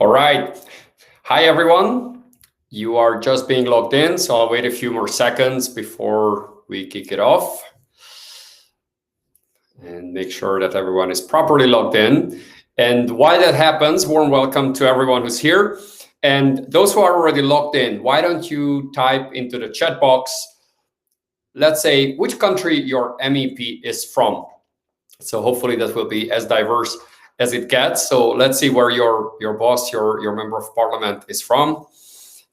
All right. Hi, everyone. You are just being logged in, so I'll wait a few more seconds before we kick it off and make sure that everyone is properly logged in. And while that happens, warm welcome to everyone who's here. And those who are already logged in, why don't you type into the chat box, let's say, which country your MEP is from. So hopefully that will be as diverse as it gets. So let's see where your boss, your member of parliament is from.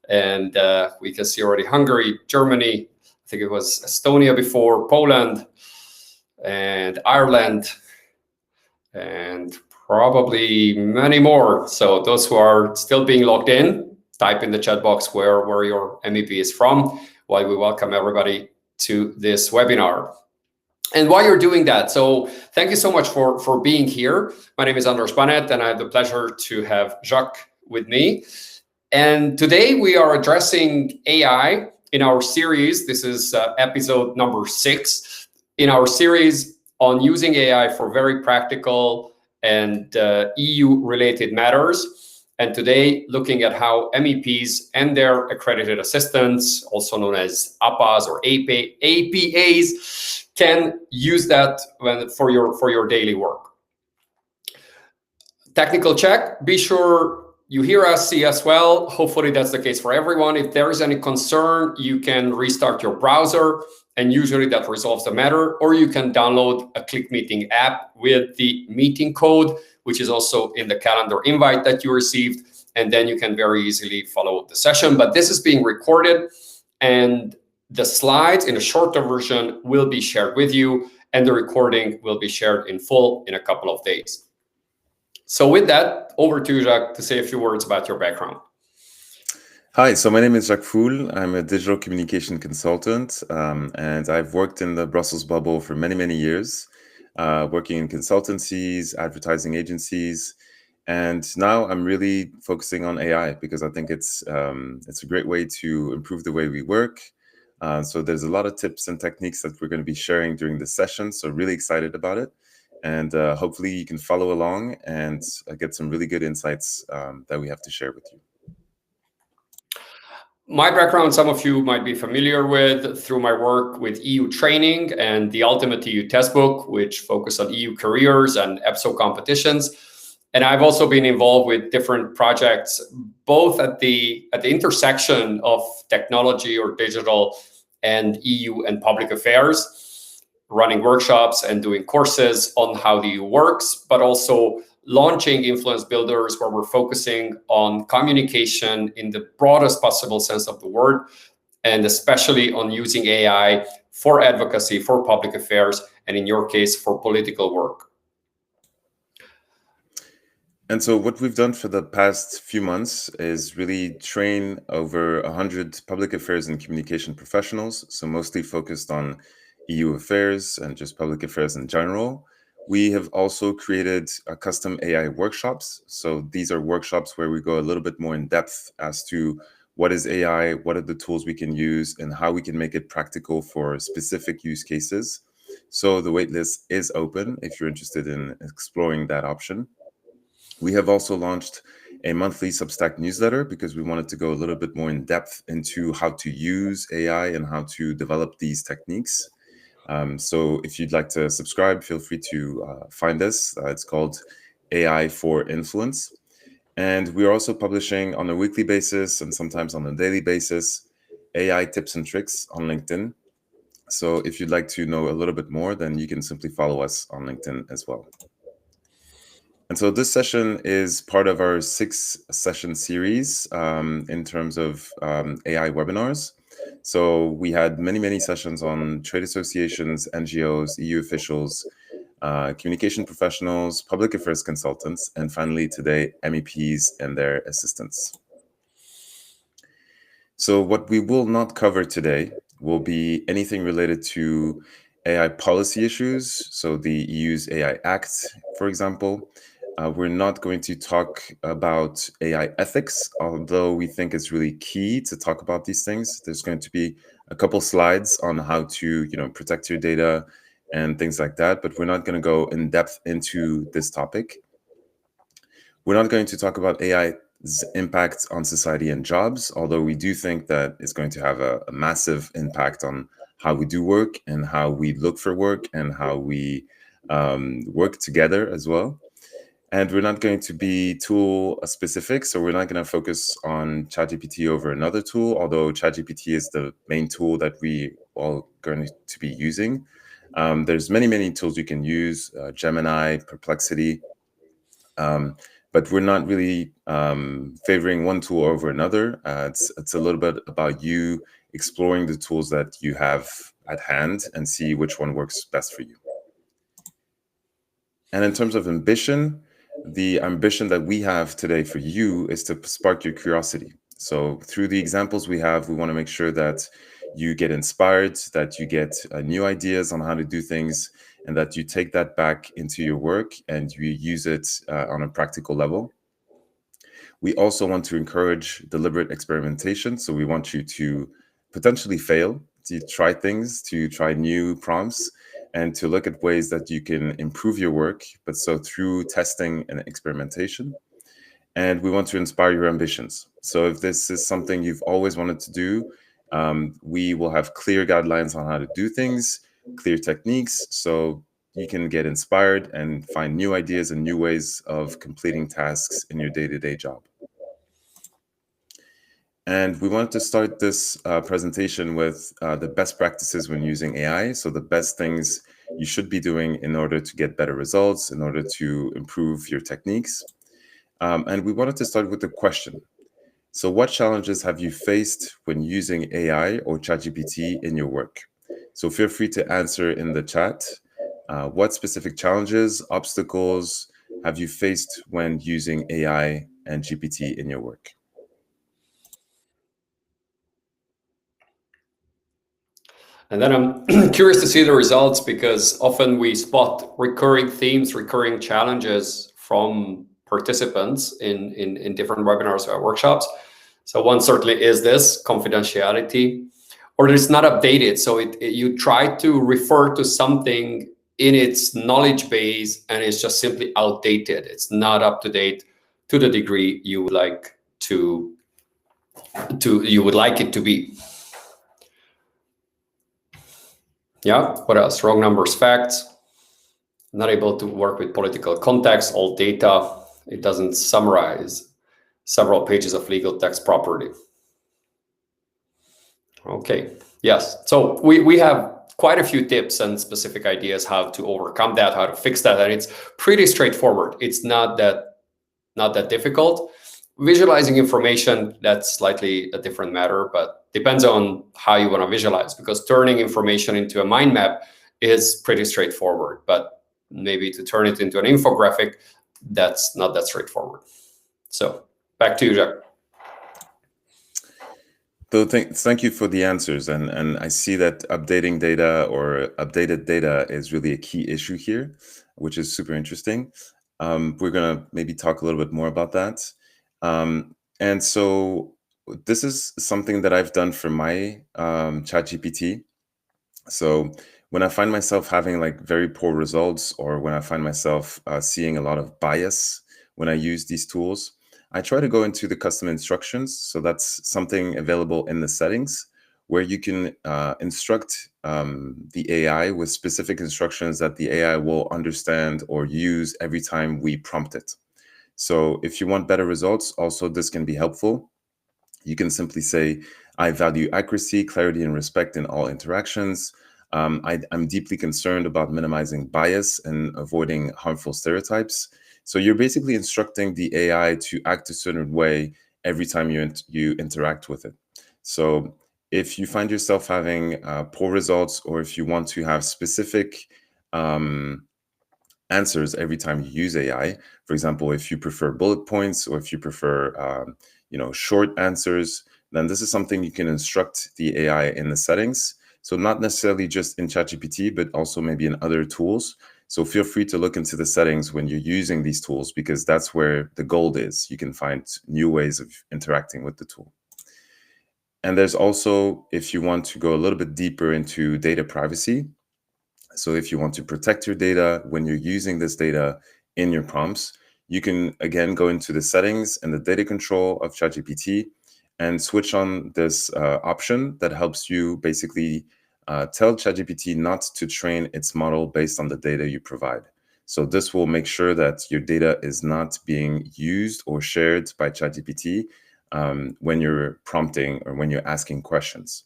And we can see already Hungary, Germany, I think it was Estonia before, Poland, and Ireland, and probably many more. So those who are still being logged in, type in the chat box where your MEP is from, while we welcome everybody to this webinar. And while you're doing that, so thank you so much for being here. My name is Anders Banet, and I have the pleasure to have Jacques with me. And today we are addressing AI in our series. This is episode number 6 in our series on using AI for very practical and EU-related matters. And today, looking at how MEPs and their accredited assistants, also known as APAs or APAs, can use that for your daily work. Technical check. Be sure you hear us, see us well. Hopefully that's the case for everyone. If there is any concern, you can restart your browser, and usually that resolves the matter. Or you can download a Click Meeting app with the meeting code, which is also in the calendar invite that you received. And then you can very easily follow the session. But this is being recorded, and the slides in a shorter version will be shared with you, and the recording will be shared in full in a couple of days. So with that, over to you, Jacques, to say a few words about your background. Hi, so my name is Jacques Foul. I'm a digital communication consultant, and I've worked in the Brussels bubble for many, many years, working in consultancies, advertising agencies, and now I'm really focusing on AI because I think it's a great way to improve the way we work. So there's a lot of tips and techniques that we're going to be sharing during this session, so really excited about it. And hopefully you can follow along and get some really good insights that we have to share with you. My background, some of you might be familiar with through my work with EU training and the Ultimate EU Testbook, which focus on EU careers and EPSO competitions. And I've also been involved with different projects, both at the intersection of technology or digital and EU and public affairs, running workshops and doing courses on how the EU works, but also launching influence builders where we're focusing on communication in the broadest possible sense of the word, and especially on using AI for advocacy, for public affairs, and in your case, for political work. And so what we've done for the past few months is really train over 100 public affairs and communication professionals, so mostly focused on EU affairs and just public affairs in general. We have also created custom AI workshops. So these are workshops where we go a little bit more in depth as to what is AI, what are the tools we can use, and how we can make it practical for specific use cases. So the waitlist is open if you're interested in exploring that option. We have also launched a monthly Substack newsletter because we wanted to go a little bit more in depth into how to use AI and how to develop these techniques. So if you'd like to subscribe, feel free to find us. It's called AI for Influence. And we're also publishing on a weekly basis and sometimes on a daily basis AI tips and tricks on LinkedIn. So if you'd like to know a little bit more, then you can simply follow us on LinkedIn as well. And so this session is part of our 6-session series in terms of AI webinars. So we had many, many sessions on trade associations, NGOs, EU officials, communication professionals, public affairs consultants, and finally today, MEPs and their assistants. So what we will not cover today will be anything related to AI policy issues. So the EU's AI Act, for example. We're not going to talk about AI ethics, although we think it's really key to talk about these things. There's going to be a couple slides on how to, protect your data and things like that, but we're not going to go in depth into this topic. We're not going to talk about AI impact on society and jobs, although we do think that it's going to have a massive impact on how we do work and how we look for work and how we work together as well. And we're not going to be tool specific, so we're not going to focus on ChatGPT over another tool, although ChatGPT is the main tool that we all going to be using. There's many tools you can use, Gemini, Perplexity, but we're not really favoring one tool over another. It's a little bit about you exploring the tools that you have at hand and see which one works best for you. And in terms of ambition, the ambition that we have today for you is to spark your curiosity. So through the examples we have, we want to make sure that you get inspired, that you get new ideas on how to do things, and that you take that back into your work and you use it on a practical level. We also want to encourage deliberate experimentation. So we want you to potentially fail, to try things, to try new prompts, and to look at ways that you can improve your work, but so through testing and experimentation. And we want to inspire your ambitions. So if this is something you've always wanted to do, we will have clear guidelines on how to do things, clear techniques, so you can get inspired and find new ideas and new ways of completing tasks in your day-to-day job. And we wanted to start this presentation with the best practices when using AI. So the best things you should be doing in order to get better results, in order to improve your techniques. And we wanted to start with the question. So what challenges have you faced when using AI or ChatGPT in your work? So feel free to answer in the chat. What specific challenges, obstacles have you faced when using AI and GPT in your work? And then I'm curious to see the results, because often we spot recurring themes, recurring challenges from participants in different webinars or workshops. So one certainly is this confidentiality, or it's not updated. So you try to refer to something in its knowledge base and it's just simply outdated. It's not up to date to the degree you would like it to be. Yeah, what else? Wrong numbers, facts. Not able to work with political context, all data. It doesn't summarize several pages of legal text properly. Okay, yes. So we have quite a few tips and specific ideas how to overcome that, how to fix that, and it's pretty straightforward. It's not that difficult. Visualizing information, that's slightly a different matter, but depends on how you want to visualize, because turning information into a mind map is pretty straightforward, but maybe to turn it into an infographic, that's not that straightforward. So back to you, Jacques. So thank you for the answers. And I see that updating data or updated data is really a key issue here, which is super interesting. We're going to maybe talk a little bit more about that. And so this is something that I've done for my ChatGPT. So when I find myself having like very poor results, or when I find myself seeing a lot of bias when I use these tools, I try to go into the custom instructions. So that's something available in the settings where you can instruct the AI with specific instructions that the AI will understand or use every time we prompt it. So if you want better results, also this can be helpful. You can simply say, I value accuracy, clarity, and respect in all interactions. I'm deeply concerned about minimizing bias and avoiding harmful stereotypes. So you're basically instructing the AI to act a certain way every time you interact with it. So if you find yourself having poor results, or if you want to have specific answers every time you use AI, for example, if you prefer bullet points, or if you prefer short answers, then this is something you can instruct the AI in the settings. So not necessarily just in ChatGPT, but also maybe in other tools. So feel free to look into the settings when you're using these tools, because that's where the gold is. You can find new ways of interacting with the tool. And there's also, if you want to go a little bit deeper into data privacy, so if you want to protect your data when you're using this data in your prompts, you can again go into the settings and the data control of ChatGPT and switch on this option that helps you basically tell ChatGPT not to train its model based on the data you provide. So this will make sure that your data is not being used or shared by ChatGPT when you're prompting or when you're asking questions.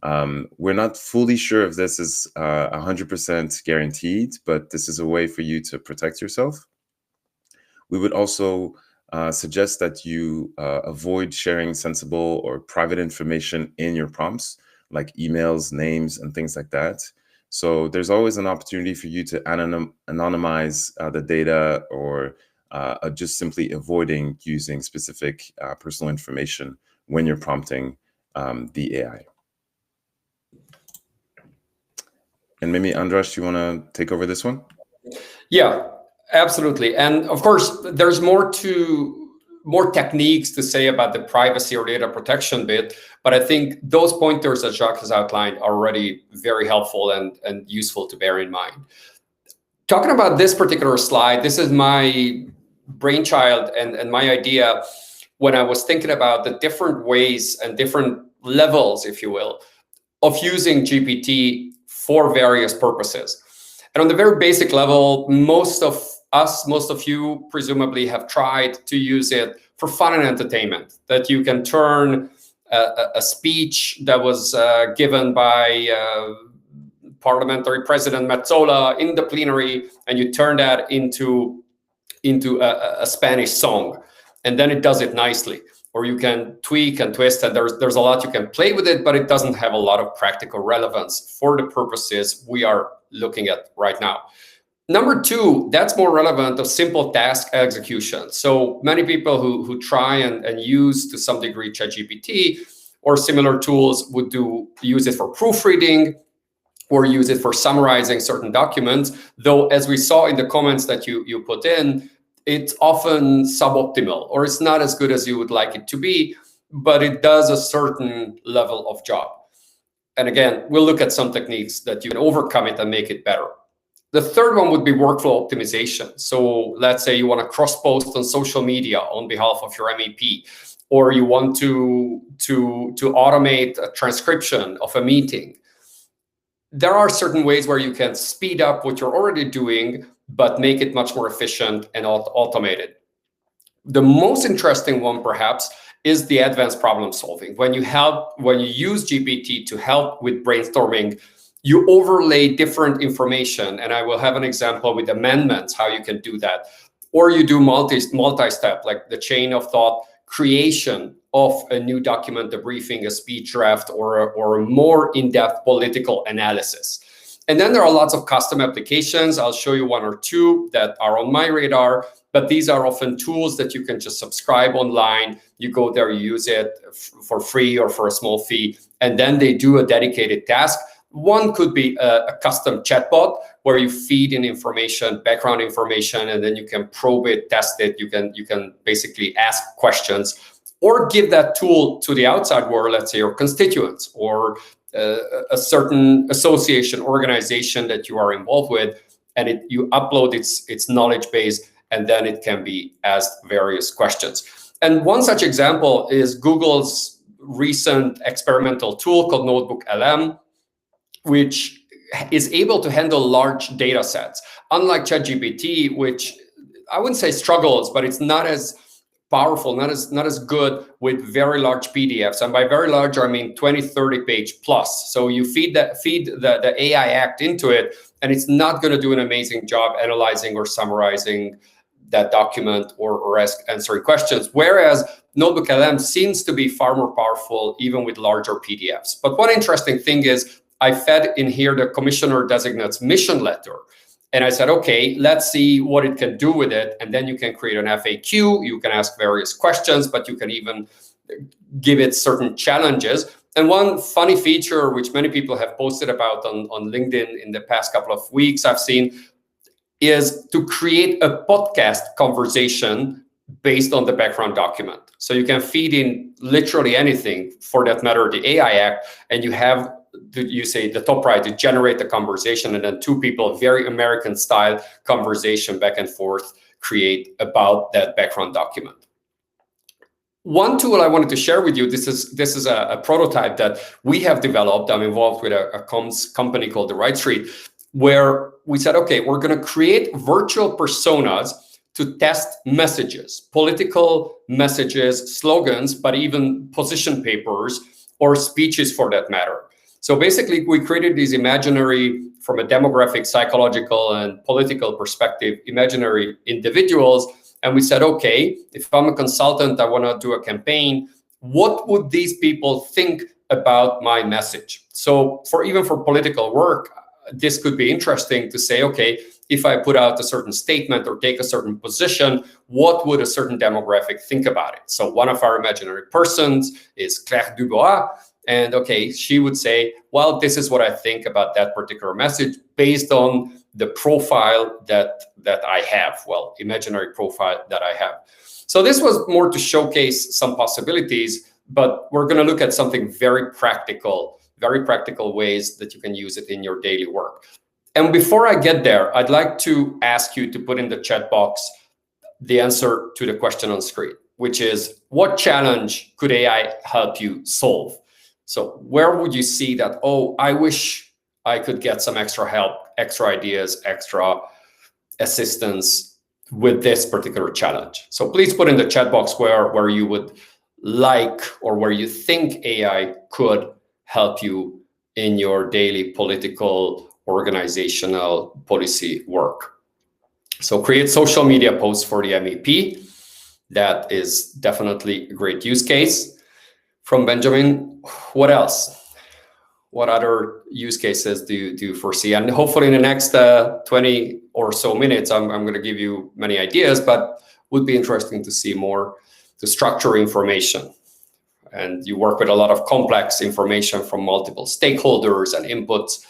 We're not fully sure if this is 100% guaranteed, but this is a way for you to protect yourself. We would also suggest that you avoid sharing sensible or private information in your prompts, like emails, names, and things like that. So there's always an opportunity for you to anonymize the data, or just simply avoiding using specific personal information when you're prompting the AI. And maybe Andras, you want to take over this one? Yeah, absolutely. And of course, there's more techniques to say about the privacy or data protection bit, but I think those pointers that Jacques has outlined are already very helpful and useful to bear in mind. Talking about this particular slide, this is my brainchild and my idea when I was thinking about the different ways and different levels, if you will, of using GPT for various purposes. And on the very basic level, most of you presumably have tried to use it for fun and entertainment, that you can turn a speech that was given by parliamentary president Metzola in the plenary, and you turn that into a Spanish song, and then it does it nicely. Or you can tweak and twist, and there's a lot you can play with it, but it doesn't have a lot of practical relevance for the purposes we are looking at right now. Number two, that's more relevant of simple task execution. So many people who try and use to some degree ChatGPT or similar tools would use it for proofreading or use it for summarizing certain documents, though as we saw in the comments that you put in, it's often suboptimal, or it's not as good as you would like it to be, but it does a certain level of job. And again, we'll look at some techniques that you can overcome it and make it better. The third one would be workflow optimization. So let's say you want to cross-post on social media on behalf of your MEP, or you want to automate a transcription of a meeting. There are certain ways where you can speed up what you're already doing, but make it much more efficient and automated. The most interesting one, perhaps, is the advanced problem solving. When you use GPT to help with brainstorming, you overlay different information, and I will have an example with amendments, how you can do that. Or you do multi-step, like the chain of thought creation of a new document, a briefing, a speech draft, or a more in-depth political analysis. And then there are lots of custom applications. I'll show you one or two that are on my radar, but these are often tools that you can just subscribe online. You go there, you use it for free or for a small fee, and then they do a dedicated task. One could be a custom chatbot where you feed in information, background information, and then you can probe it, test it. You can basically ask questions or give that tool to the outside world, let's say your constituents or a certain association, organization that you are involved with, and you upload its knowledge base, and then it can be asked various questions. And one such example is Google's recent experimental tool called Notebook LM, which is able to handle large data sets. Unlike ChatGPT, which I wouldn't say struggles, but it's not as powerful, not as good with very large PDFs. And by very large, I mean 20, 30 page plus. So you feed the AI Act into it, and it's not going to do an amazing job analyzing or summarizing that document or answering questions. Whereas Notebook LM seems to be far more powerful, even with larger PDFs. But one interesting thing is I fed in here the commissioner designate's mission letter. And I said, okay, let's see what it can do with it. And then you can create an FAQ. You can ask various questions, but you can even give it certain challenges. And one funny feature, which many people have posted about on LinkedIn in the past couple of weeks, I've seen, is to create a podcast conversation based on the background document. So you can feed in literally anything, for that matter, the AI Act, and you have you say the top right, to generate the conversation, and then two people, very American style conversation back and forth, create about that background document. One tool I wanted to share with you, this is a prototype that we have developed. I'm involved with a comms company called The Right Street, where we said, okay, we're going to create virtual personas to test messages, political messages, slogans, but even position papers or speeches for that matter. So basically, we created these imaginary, from a demographic, psychological, and political perspective, imaginary individuals. And we said, okay, if I'm a consultant, I want to do a campaign, what would these people think about my message? So even for political work, this could be interesting to say, okay, if I put out a certain statement or take a certain position, what would a certain demographic think about it? So one of our imaginary persons is Claire Dubois. And okay, she would say, well, this is what I think about that particular message based on the profile that I have, well, imaginary profile that I have. So this was more to showcase some possibilities, but we're going to look at something very practical ways that you can use it in your daily work. And before I get there, I'd like to ask you to put in the chat box the answer to the question on screen, which is, what challenge could AI help you solve? So where would you see that, oh, I wish I could get some extra help, extra ideas, extra assistance with this particular challenge? So please put in the chat box where you would like, or where you think AI could help you in your daily political, organizational, policy work. So create social media posts for the MEP. That is definitely a great use case. From Benjamin, what else? What other use cases do you foresee? And hopefully in the next 20 or so minutes, I'm going to give you many ideas, but would be interesting to see more to structure information. And you work with a lot of complex information from multiple stakeholders and inputs.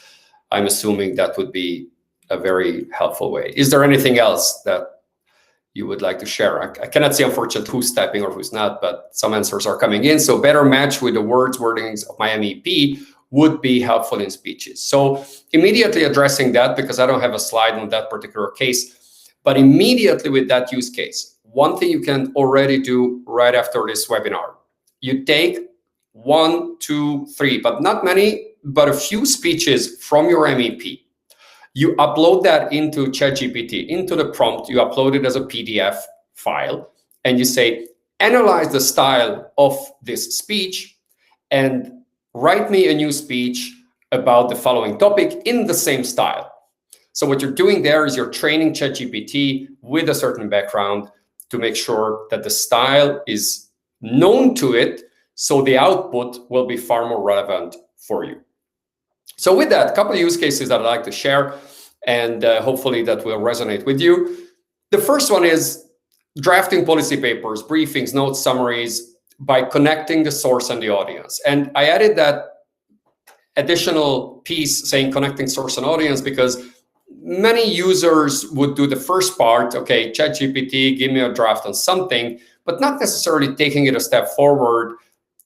I'm assuming that would be a very helpful way. Is there anything else that you would like to share? I cannot see, unfortunately, who's typing or who's not, but some answers are coming in. So better match with the wordings of my MEP would be helpful in speeches. So immediately addressing that, because I don't have a slide on that particular case, but immediately with that use case, one thing you can already do right after this webinar, you take 1, 2, 3, but not many, but a few speeches from your MEP. You upload that into ChatGPT, into the prompt, you upload it as a PDF file, and you say, analyze the style of this speech and write me a new speech about the following topic in the same style. So what you're doing there is you're training ChatGPT with a certain background to make sure that the style is known to it, so the output will be far more relevant for you. So with that, a couple of use cases that I'd like to share, and hopefully that will resonate with you. The first one is drafting policy papers, briefings, notes, summaries by connecting the source and the audience. And I added that additional piece saying connecting source and audience because many users would do the first part, okay, ChatGPT, give me a draft on something, but not necessarily taking it a step forward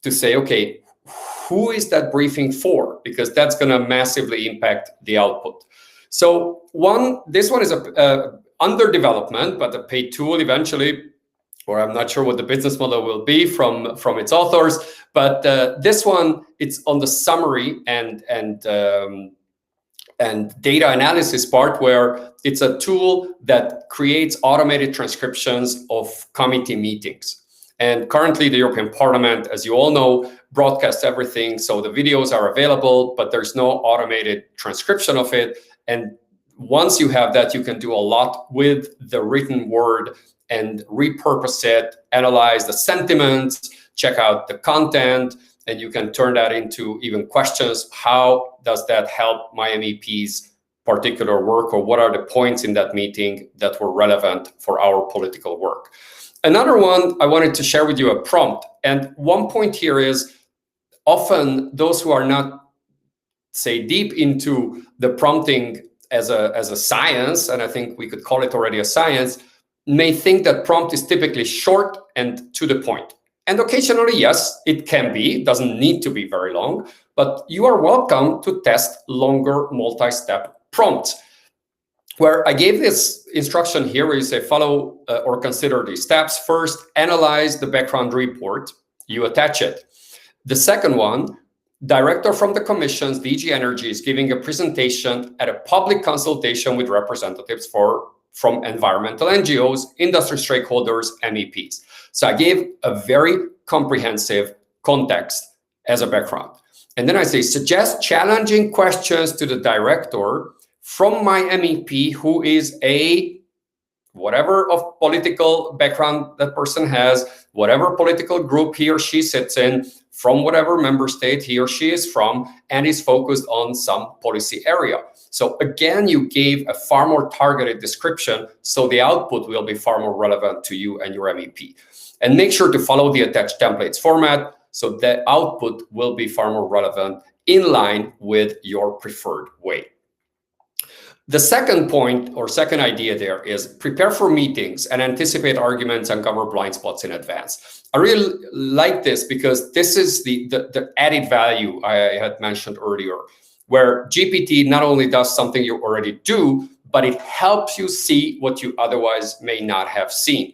to say, okay, who is that briefing for? Because that's going to massively impact the output. So this one is under development, but a paid tool eventually, or I'm not sure what the business model will be from its authors. But this one, it's on the summary and data analysis part, where it's a tool that creates automated transcriptions of committee meetings. And currently, the European Parliament, as you all know, broadcasts everything. So the videos are available, but there's no automated transcription of it. And once you have that, you can do a lot with the written word and repurpose it, analyze the sentiments, check out the content, and you can turn that into even questions. How does that help my MEP's particular work, or what are the points in that meeting that were relevant for our political work? Another one, I wanted to share with you a prompt. And one point here is often those who are not, say, deep into the prompting as a science, and I think we could call it already a science, may think that prompt is typically short and to the point. And occasionally, yes, it can be, doesn't need to be very long, but you are welcome to test longer multi-step prompts, where I gave this instruction here where you say follow or consider these steps. First, analyze the background report, you attach it. The second one, director from the commissions, DG Energy, is giving a presentation at a public consultation with representatives from environmental NGOs, industry stakeholders, MEPs. So I gave a very comprehensive context as a background. And then I say, suggest challenging questions to the director from my MEP, who is a whatever of political background that person has, whatever political group he or she sits in, from whatever member state he or she is from, and is focused on some policy area. So again, you gave a far more targeted description, so the output will be far more relevant to you and your MEP. And make sure to follow the attached templates format, so the output will be far more relevant in line with your preferred way. The second point or second idea there is prepare for meetings and anticipate arguments and cover blind spots in advance. I really like this because this is the added value I had mentioned earlier, where GPT not only does something you already do, but it helps you see what you otherwise may not have seen.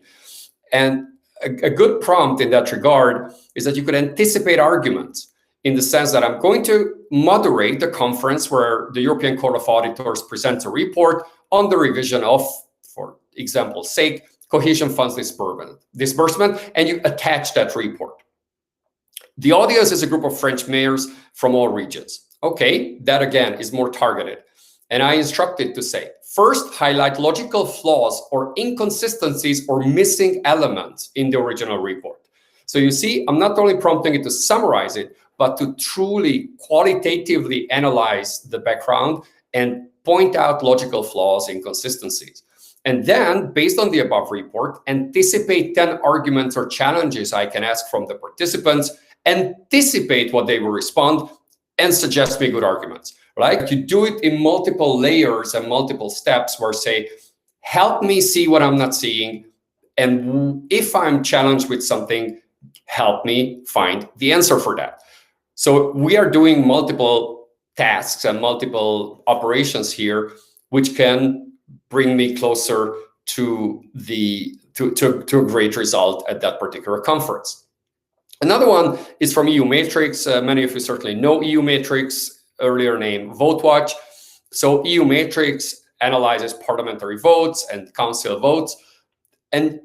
And a good prompt in that regard is that you could anticipate arguments, in the sense that I'm going to moderate the conference where the European Court of Auditors presents a report on the revision of, for example's sake, cohesion funds disbursement, and you attach that report. The audience is a group of French mayors from all regions. Okay, that again is more targeted. And I instructed to say, first, highlight logical flaws or inconsistencies or missing elements in the original report. So you see, I'm not only prompting it to summarize it, but to truly qualitatively analyze the background and point out logical flaws, inconsistencies. And then, based on the above report, anticipate 10 arguments or challenges I can ask from the participants, anticipate what they will respond, and suggest me good arguments, right? You do it in multiple layers and multiple steps where say, help me see what I'm not seeing. And if I'm challenged with something, help me find the answer for that. So we are doing multiple tasks and multiple operations here, which can bring me closer to a great result at that particular conference. Another one is from EU Matrix. Many of you certainly know EU Matrix, earlier named VoteWatch. So EU Matrix analyzes parliamentary votes and council votes. And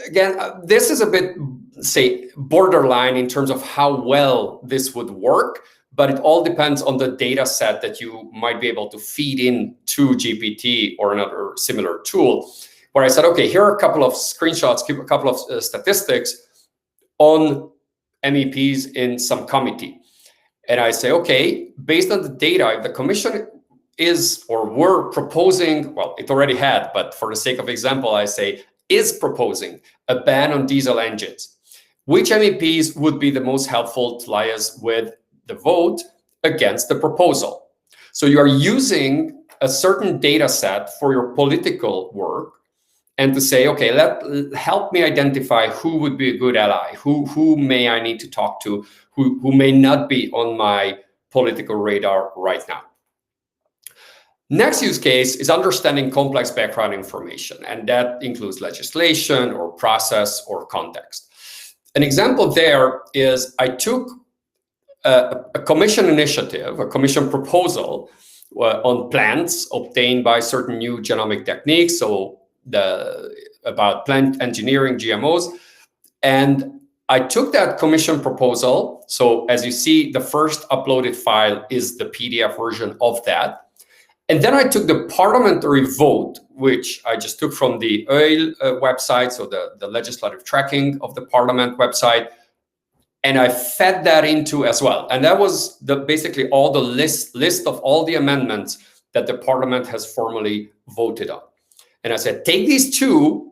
again, this is a bit, say, borderline in terms of how well this would work, but it all depends on the data set that you might be able to feed in to GPT or another similar tool, where I said, okay, here are a couple of screenshots, a couple of statistics on MEPs in some committee. And I say, okay, based on the data, if the commission is or were proposing, well, it already had, but for the sake of example, I say, is proposing a ban on diesel engines, which MEPs would be the most helpful to liaise with the vote against the proposal? So you are using a certain data set for your political work and to say, okay, help me identify who would be a good ally, who may I need to talk to, who may not be on my political radar right now. Next use case is understanding complex background information, and that includes legislation or process or context. An example there is I took a commission initiative, a commission proposal on plants obtained by certain new genomic techniques, so about plant engineering, GMOs, and I took that commission proposal. So as you see, the first uploaded file is the PDF version of that. And then I took the parliamentary vote, which I just took from the OIL website, so the legislative tracking of the parliament website, and I fed that into as well. And that was basically all the list of all the amendments that the parliament has formally voted on. And I said, take these two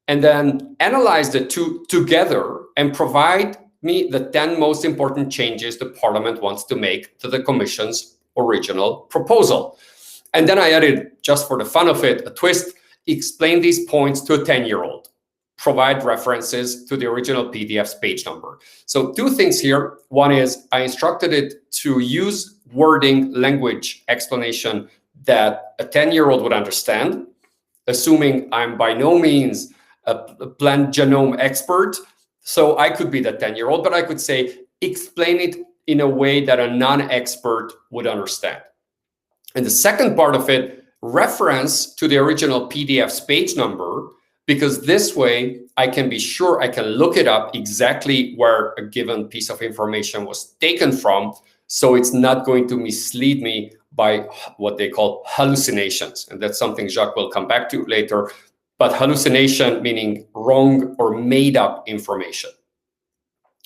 and then analyze the two together and provide me the 10 most important changes the parliament wants to make to the commission's original proposal. And then I added, just for the fun of it, a twist, explain these points to a 10-year-old. provide references to the original PDF's page number. So two things here. One is I instructed it to use wording, language, explanation that a 10-year-old would understand, assuming I'm by no means a plant genome expert. So I could be the 10-year-old, but I could say, explain it in a way that a non-expert would understand. And the second part of it, reference to the original PDF's page number, because this way I can be sure I can look it up exactly where a given piece of information was taken from. So it's not going to mislead me by what they call hallucinations. And that's something Jacques will come back to later. But hallucination meaning wrong or made up information.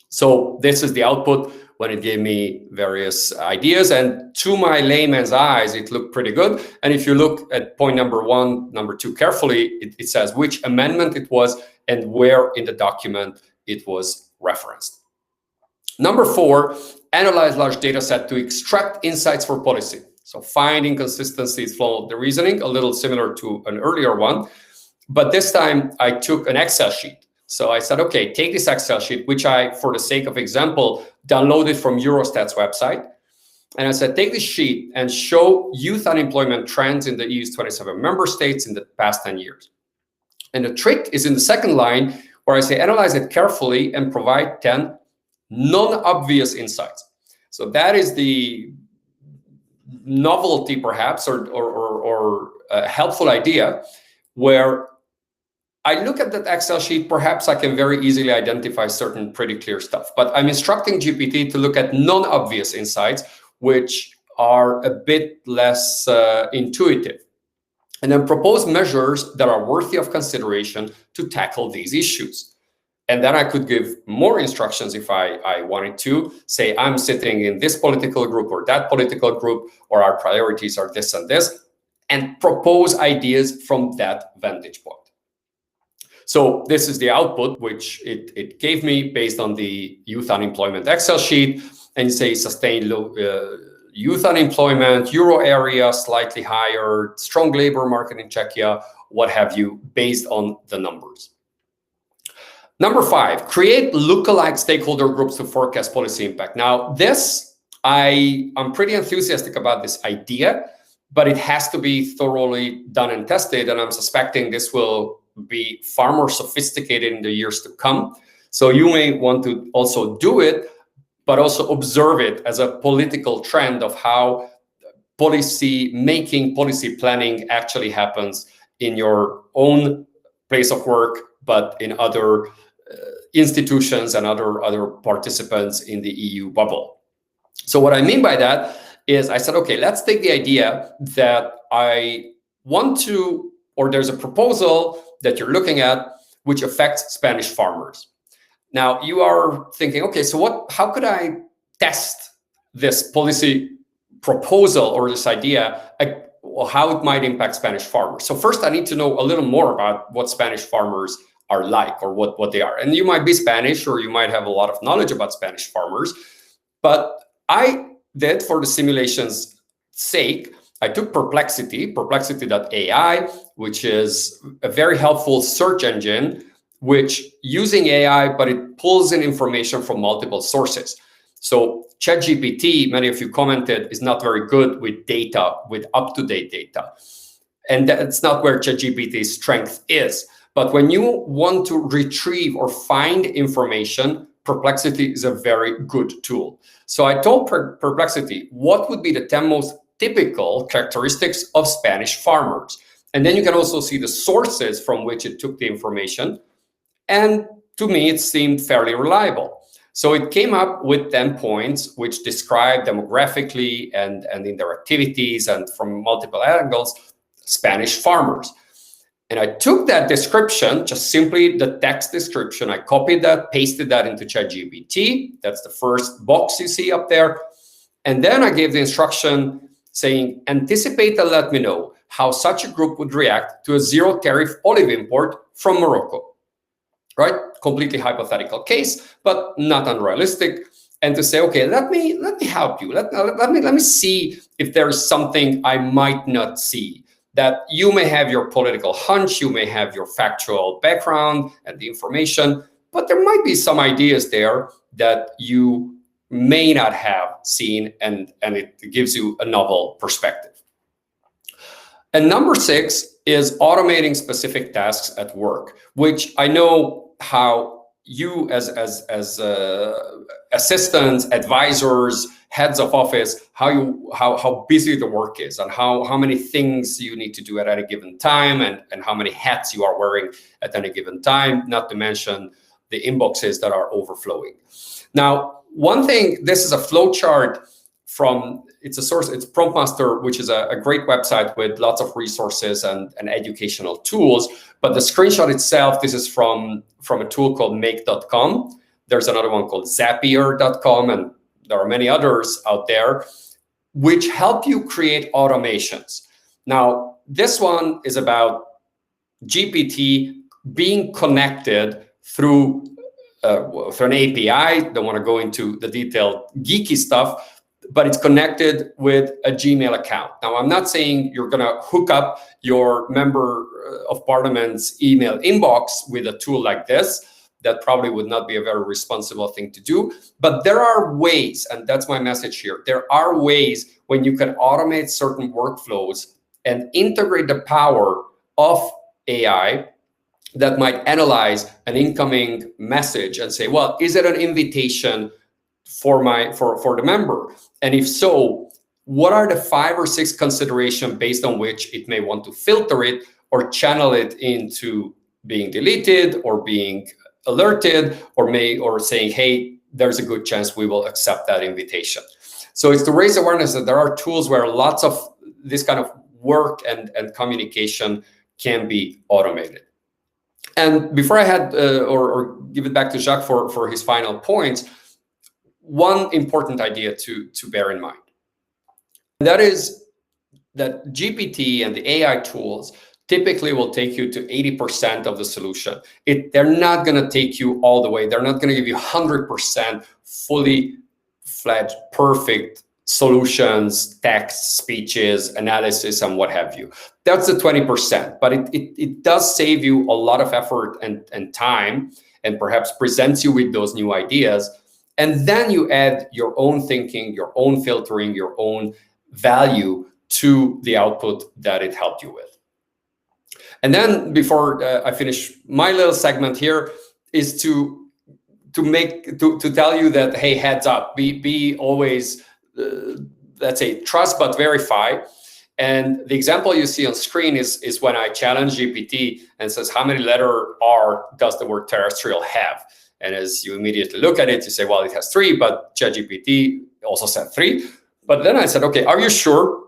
So this is the output when it gave me various ideas. And to my layman's eyes, it looked pretty good. And if you look at point number 1, number 2 carefully, it says which amendment it was and where in the document it was referenced. Number 4, analyze large data set to extract insights for policy. So find inconsistencies, follow the reasoning, a little similar to an earlier one. But this time I took an Excel sheet. So I said, okay, take this Excel sheet, which I, for the sake of example, downloaded from Eurostat's website. And I said, take this sheet and show youth unemployment trends in the EU's 27 member states in the past 10 years. And the trick is in the second line where I say, analyze it carefully and provide 10 non-obvious insights. So that is the novelty, perhaps, or a helpful idea where I look at that Excel sheet, perhaps I can very easily identify certain pretty clear stuff, but I'm instructing GPT to look at non-obvious insights, which are a bit less intuitive, and then propose measures that are worthy of consideration to tackle these issues. And then I could give more instructions if I wanted to, say I'm sitting in this political group or that political group, or our priorities are this and this, and propose ideas from that vantage point. So this is the output, which it gave me based on the youth unemployment Excel sheet. And you say sustained low youth unemployment, Euro area slightly higher, strong labor market in Czechia, what have you, based on the numbers. Number 5, create lookalike stakeholder groups to forecast policy impact. Now this, I'm pretty enthusiastic about this idea, but it has to be thoroughly done and tested. And I'm suspecting this will be far more sophisticated in the years to come. So you may want to also do it, but also observe it as a political trend of how policy making, policy planning actually happens in your own place of work, but in other institutions and other participants in the EU bubble. So what I mean by that is I said, okay, let's take the idea that I want to, or there's a proposal that you're looking at which affects Spanish farmers. Now you are thinking, okay, so how could I test this policy proposal or this idea, how it might impact Spanish farmers? So first I need to know a little more about what Spanish farmers are like, or what they are. And you might be Spanish, or you might have a lot of knowledge about Spanish farmers. But I did, for the simulation's sake, I took perplexity.ai, which is a very helpful search engine, which using AI, but it pulls in information from multiple sources. So ChatGPT, many of you commented, is not very good with data, with up-to-date data. And that's not where ChatGPT's strength is. But when you want to retrieve or find information, Perplexity is a very good tool. So I told Perplexity, what would be the 10 most typical characteristics of Spanish farmers? And then you can also see the sources from which it took the information. And to me, it seemed fairly reliable. So it came up with 10 points, which describe demographically and in their activities and from multiple angles, Spanish farmers. And I took that description, just simply the text description, I copied that, pasted that into ChatGPT. That's the first box you see up there. And then I gave the instruction saying, anticipate and let me know how such a group would react to a zero tariff olive import from Morocco, right? Completely hypothetical case, but not unrealistic. And to say, okay, let me help you. Let me see if there is something I might not see that you may have your political hunch, you may have your factual background and the information, but there might be some ideas there that you may not have seen, and it gives you a novel perspective. And number 6 is automating specific tasks at work, which I know how you as assistants, advisors, heads of office, how busy the work is, and how many things you need to do at any given time, and how many hats you are wearing at any given time, not to mention the inboxes that are overflowing. Now, one thing, this is a flow chart from, it's PromptMaster, which is a great website with lots of resources and educational tools. But the screenshot itself, this is from a tool called make.com. There's another one called zapier.com, and there are many others out there which help you create automations. Now, this one is about GPT being connected through an API. Don't want to go into the detailed geeky stuff, but it's connected with a Gmail account. Now, I'm not saying you're going to hook up your member of parliament's email inbox with a tool like this. That probably would not be a very responsible thing to do. But there are ways, and that's my message here. There are ways when you can automate certain workflows and integrate the power of AI that might analyze an incoming message and say, well, is it an invitation for the member? And if so, what are the 5 or 6 considerations based on which it may want to filter it or channel it into being deleted or being alerted, or saying, hey, there's a good chance we will accept that invitation. So it's to raise awareness that there are tools where lots of this kind of work and communication can be automated. And before I had or give it back to Jacques for his final points, one important idea to bear in mind. That is that GPT and the AI tools typically will take you to 80% of the solution. They're not going to take you all the way. They're not going to give you 100% fully fledged, perfect solutions, text, speeches, analysis, and what have you. That's the 20%, but it does save you a lot of effort and time, and perhaps presents you with those new ideas. And then you add your own thinking, your own filtering, your own value to the output that it helped you with. And then before I finish my little segment here is to tell you that, hey, heads up, be always, let's say, trust but verify. And the example you see on screen is when I challenge GPT and says, how many letter R does the word terrestrial have? And as you immediately look at it, you say, well, it has 3, but ChatGPT also said 3. But then I said, okay, are you sure?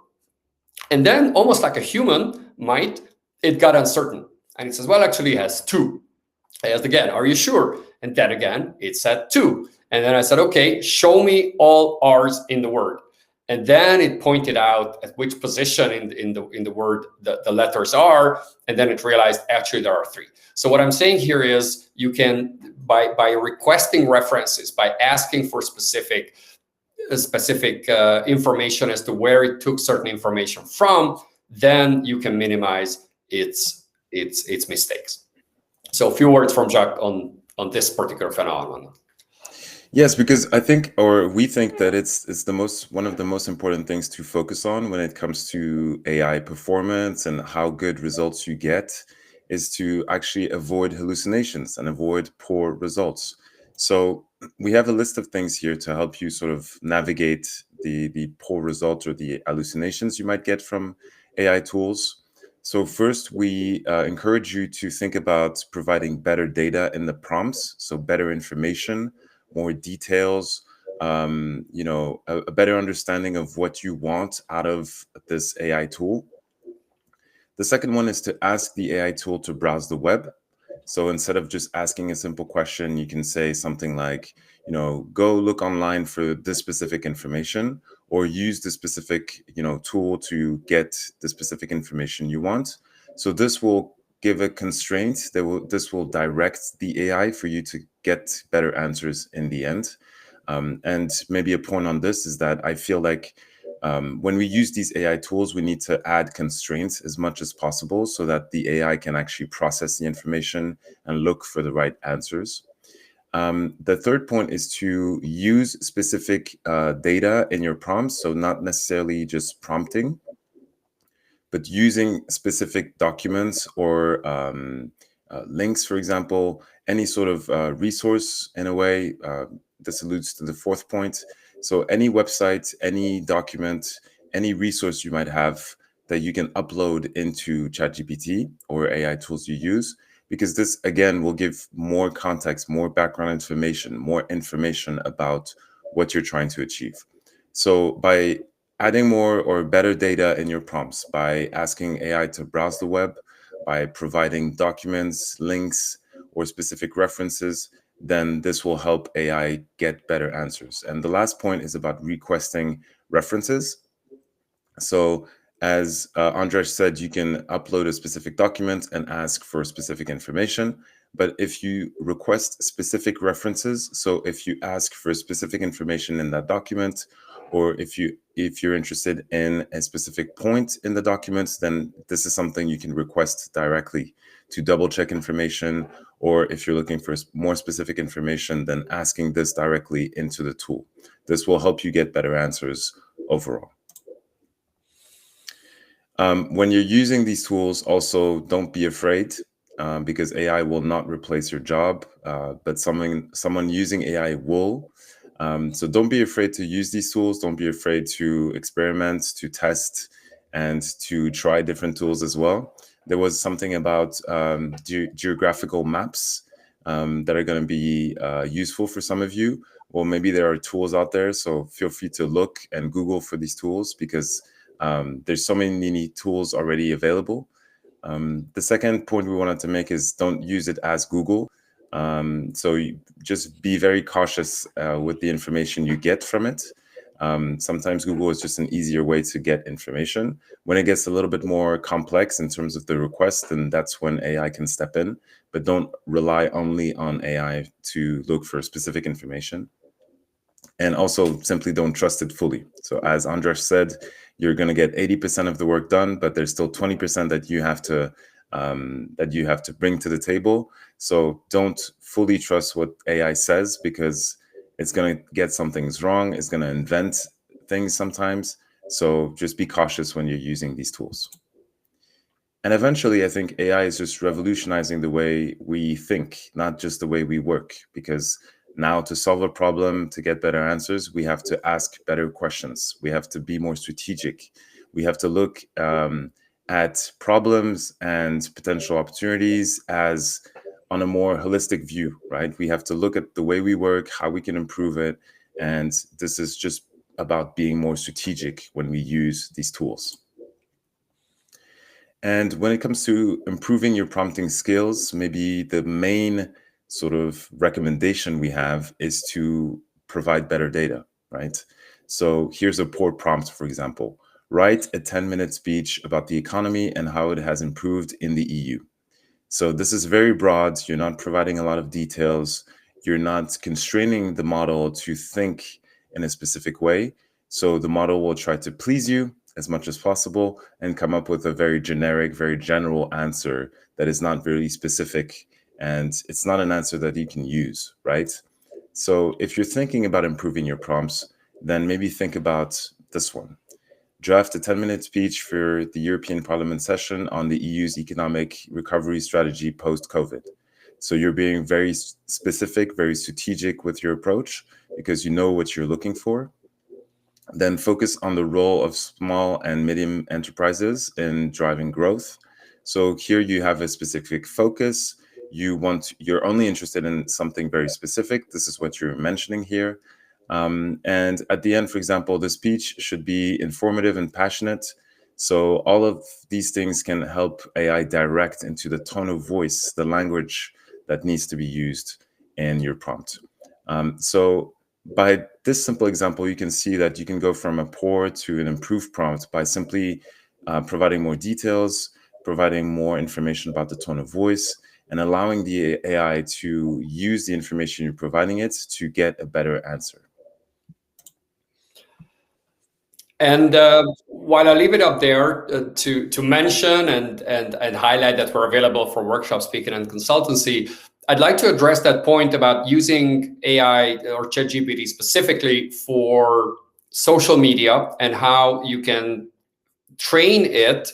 And then almost like a human might, it got uncertain. And it says, well, actually it has 2. I asked again, are you sure? And then again, it said 2. And then I said, okay, show me all R's in the word. And then it pointed out at which position in the word the letters are. And then it realized actually there are 3. So what I'm saying here is you can, by requesting references, by asking for specific information as to where it took certain information from, then you can minimize its mistakes. So a few words from Jacques on this particular phenomenon. Yes, because I think, or we think that it's one of the most important things to focus on when it comes to AI performance and how good results you get is to actually avoid hallucinations and avoid poor results. So we have a list of things here to help you sort of navigate the poor results or the hallucinations you might get from AI tools. So first, we encourage you to think about providing better data in the prompts, so better information, more details, a better understanding of what you want out of this AI tool. The second one is to ask the AI tool to browse the web. So instead of just asking a simple question, you can say something like, go look online for this specific information, or use the specific, tool to get the specific information you want. So this will give a constraint this will direct the AI for you to get better answers in the end. And maybe a point on this is that I feel like When we use these AI tools, we need to add constraints as much as possible so that the AI can actually process the information and look for the right answers. The third point is to use specific data in your prompts, so not necessarily just prompting, but using specific documents or links, for example, any sort of resource in a way. This alludes to the fourth point. So any website, any document, any resource you might have that you can upload into ChatGPT or AI tools you use, because this, again, will give more context, more background information, more information about what you're trying to achieve. So by adding more or better data in your prompts, by asking AI to browse the web, by providing documents, links, or specific references, then this will help AI get better answers. And the last point is about requesting references. So as Andres said, you can upload a specific document and ask for specific information. But if you request specific references, so if you ask for specific information in that document, or if you're interested in a specific point in the documents, then this is something you can request directly to double check information. Or if you're looking for more specific information, then asking this directly into the tool. This will help you get better answers overall. When you're using these tools, also don't be afraid, because AI will not replace your job, but someone using AI will. So don't be afraid to use these tools. Don't be afraid to experiment, to test, and to try different tools as well. There was something about geographical maps that are going to be useful for some of you. Well, maybe there are tools out there, so feel free to look and Google for these tools, because there's so many tools already available. The second point we wanted to make is don't use it as Google. So you just be very cautious with the information you get from it. Sometimes Google is just an easier way to get information. When it gets a little bit more complex in terms of the request, then that's when AI can step in. But don't rely only on AI to look for specific information. And also simply don't trust it fully. So as Andres said, you're going to get 80% of the work done, but there's still 20% that you have to bring to the table. So don't fully trust what AI says, because it's going to get some things wrong. It's going to invent things sometimes. So just be cautious when you're using these tools. And eventually, I think AI is just revolutionizing the way we think, not just the way we work, because now to solve a problem, to get better answers, we have to ask better questions. We have to be more strategic. We have to look at problems and potential opportunities as on a more holistic view, right? We have to look at the way we work, how we can improve it. And this is just about being more strategic when we use these tools. And when it comes to improving your prompting skills, maybe the main sort of recommendation we have is to provide better data, right? So here's a poor prompt, for example. Write a 10-minute speech about the economy and how it has improved in the EU. So this is very broad. You're not providing a lot of details. You're not constraining the model to think in a specific way. So the model will try to please you as much as possible and come up with a very generic, very general answer that is not very specific. And it's not an answer that you can use, right? So if you're thinking about improving your prompts, then maybe think about this one. Draft a 10-minute speech for the European Parliament session on the EU's economic recovery strategy post-COVID. So you're being very specific, very strategic with your approach, because you know what you're looking for. Then focus on the role of small and medium enterprises in driving growth. So here you have a specific focus. You're only interested in something very specific. This is what you're mentioning here. And at the end, for example, the speech should be informative and passionate. So all of these things can help AI direct into the tone of voice, the language that needs to be used in your prompt. So by this simple example, you can see that you can go from a poor to an improved prompt by simply providing more details, providing more information about the tone of voice, and allowing the AI to use the information you're providing it to get a better answer. And while I leave it up there to mention and highlight that we're available for workshop speaking and consultancy, I'd like to address that point about using AI or ChatGPT specifically for social media and how you can train it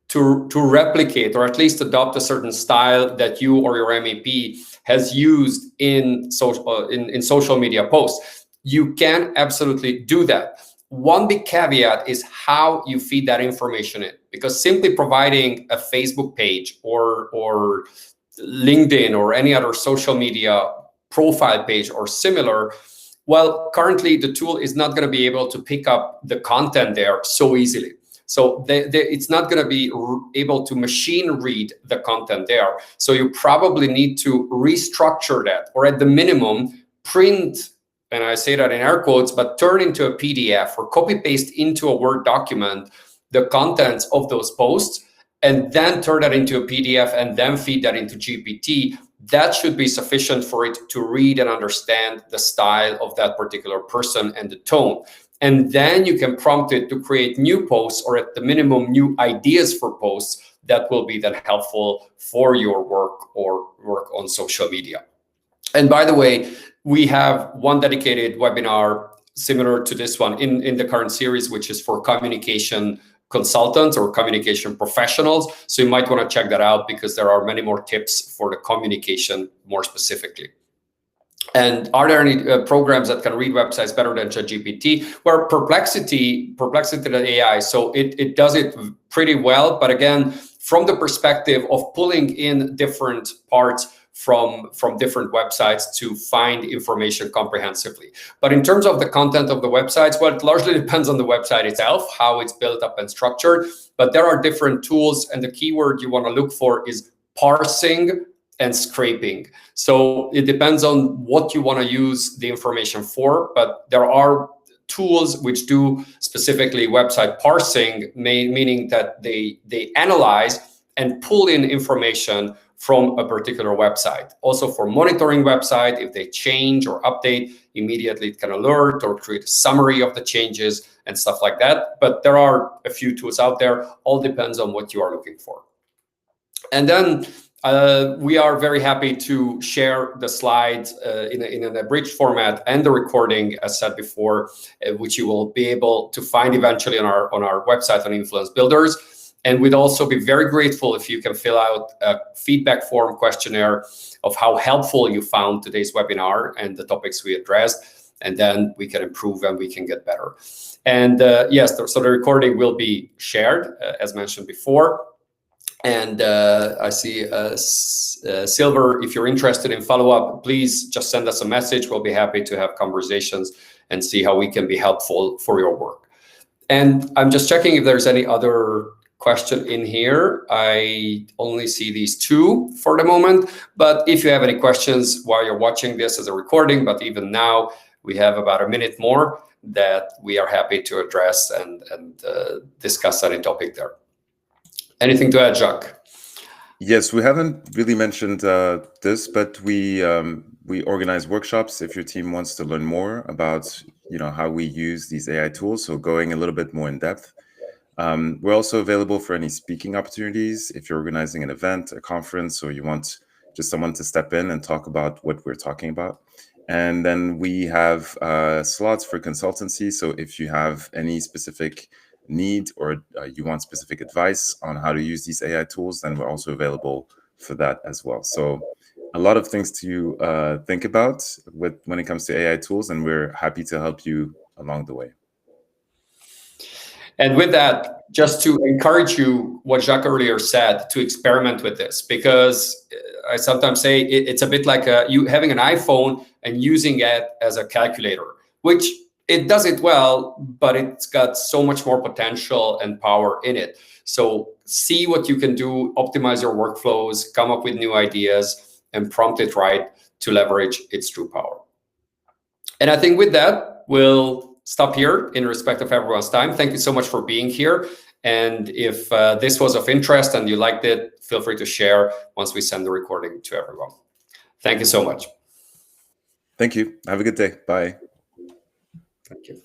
to replicate or at least adopt a certain style that you or your MEP has used in social media posts. You can absolutely do that. One big caveat is how you feed that information in, because simply providing a Facebook page or LinkedIn or any other social media profile page or similar, well, currently the tool is not going to be able to pick up the content there so easily. So it's not going to be able to machine read the content there. So you probably need to restructure that, or at the minimum, print, and I say that in air quotes, but turn into a PDF or copy paste into a Word document the contents of those posts, and then turn that into a PDF and then feed that into GPT. That should be sufficient for it to read and understand the style of that particular person and the tone. And then you can prompt it to create new posts, or at the minimum, new ideas for posts that will be then helpful for your work or work on social media. And by the way, we have one dedicated webinar similar to this one in the current series, which is for communication consultants or communication professionals. So you might want to check that out, because there are many more tips for the communication more specifically. And are there any programs that can read websites better than ChatGPT? Well, Perplexity AI, so it does it pretty well. But again, from the perspective of pulling in different parts from different websites to find information comprehensively. But in terms of the content of the websites, well, it largely depends on the website itself, how it's built up and structured. But there are different tools, and the keyword you want to look for is parsing and scraping. So it depends on what you want to use the information for, but there are tools which do specifically website parsing, meaning that they analyze and pull in information from a particular website. Also for monitoring website, if they change or update, immediately it can alert or create a summary of the changes and stuff like that. But there are a few tools out there, all depends on what you are looking for. And then we are very happy to share the slides in an abridged format and the recording, as said before, which you will be able to find eventually on our website on Influence Builders. And we'd also be very grateful if you can fill out a feedback form questionnaire of how helpful you found today's webinar and the topics we addressed, and then we can improve and we can get better. And yes, so the recording will be shared, as mentioned before. And I see Silver, if you're interested in follow-up, please just send us a message. We'll be happy to have conversations and see how we can be helpful for your work. And I'm just checking if there's any other question in here. I only see these two for the moment, but if you have any questions while you're watching this as a recording, but even now, we have about a minute more that we are happy to address and discuss any topic there. Anything to add, Jacques? Yes, we haven't really mentioned this, but we organize workshops if your team wants to learn more about how we use these AI tools. So going a little bit more in depth. We're also available for any speaking opportunities if you're organizing an event, a conference, or you want just someone to step in and talk about what we're talking about. And then we have slots for consultancy. So if you have any specific need or you want specific advice on how to use these AI tools, then we're also available for that as well. So a lot of things to think about when it comes to AI tools, and we're happy to help you along the way. And with that, just to encourage you, what Jacques earlier said, to experiment with this, because I sometimes say it's a bit like you having an iPhone and using it as a calculator, which it does it well, but it's got so much more potential and power in it. So see what you can do, optimize your workflows, come up with new ideas, and prompt it right to leverage its true power. And I think with that, we'll stop here in respect of everyone's time. Thank you so much for being here. And if this was of interest and you liked it, feel free to share once we send the recording to everyone. Thank you so much. Thank you. Have a good day. Bye. Thank you.